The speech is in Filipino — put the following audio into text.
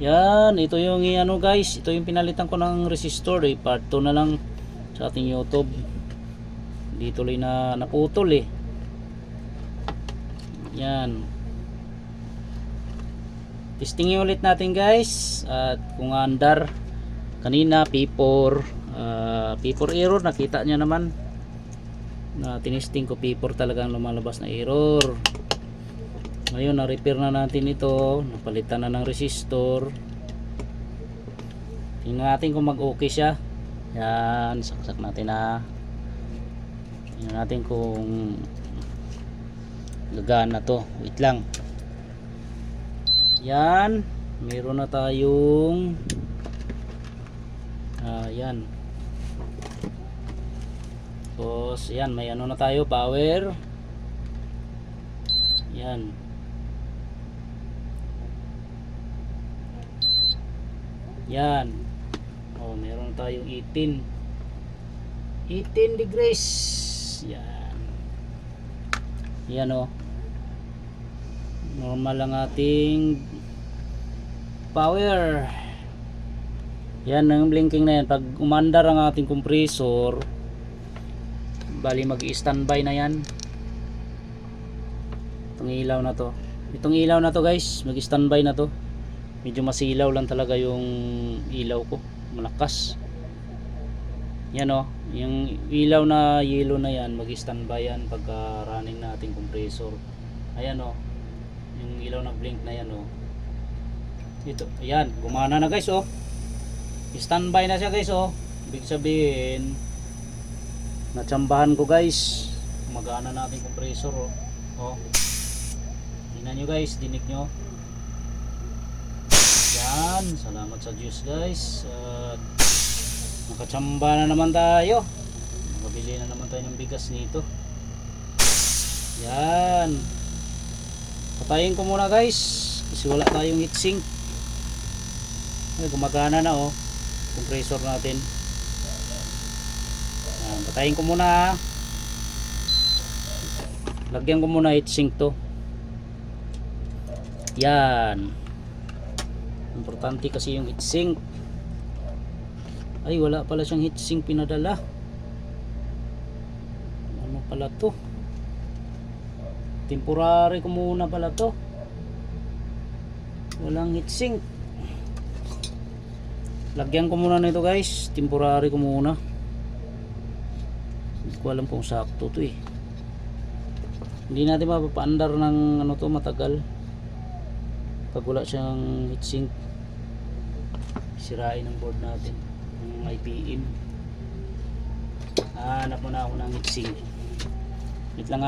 Yan, ito yung ano guys, ito yung pinalitan ko ng resistor eh. Part 2 na lang sa ating YouTube. Di tuloy na naputol eh. Yan. Testingin ulit natin guys. At kung andar kanina P4 P4 error, nakita nyo naman na tinesting ko P4 talagang lumalabas na error. Ngayon na repair na natin ito, napalitan na ng resistor. Tingnan natin kung mag okay siya. Yan, saksak natin na. Tingnan natin kung gagana to. Wait lang. Yan, meron na tayong yan. Tapos yan, may ano na tayo, power. Yan. Yan. Oh, meron tayong 18 degrees. Yan. Yan oh. Normal lang ating power. Yan ang blinking na yan. Pag umandar ang ating compressor, bali mag-standby na yan. Itong ilaw na to. Itong ilaw na to guys, mag-standby na to. Medyo masilaw lang talaga yung ilaw ko. Malakas. Yan o. Yung ilaw na yellow na yan, mag-standby yan pagka running na ating compressor. Ayan o. Yung ilaw na blink na yan o. Ito. Ayan. Gumana na guys o. Standby na siya guys o. Ibig sabihin, natsambahan ko guys. Gumagana na ating compressor o. O. Tingnan nyo guys. Dinig nyo. Yan, salamat sa Diyos guys. Nakatsamba na naman tayo. Makabili na naman tayo ng bigas nito. Yan. Patayin ko muna guys kasi wala tayong heatsink. Ay, gumagana na oh compressor natin. Yan, patayin ko muna. Lagyan ko muna heatsink to. Yan. Importante kasi yung heatsink. Ay, wala pala siyang heatsink pinadala. Ano pala to? Temporary ko muna pala to. Walang heatsink. Lagyan ko muna nito guys. Temporary ko muna. Hindi ko alam kung sakto to eh. Hindi natin mapapaandar ng ano to matagal pag wala siyang heatsink. Sirain ang board natin ng IPM. Hanap muna ako ng heatsink. Wait lang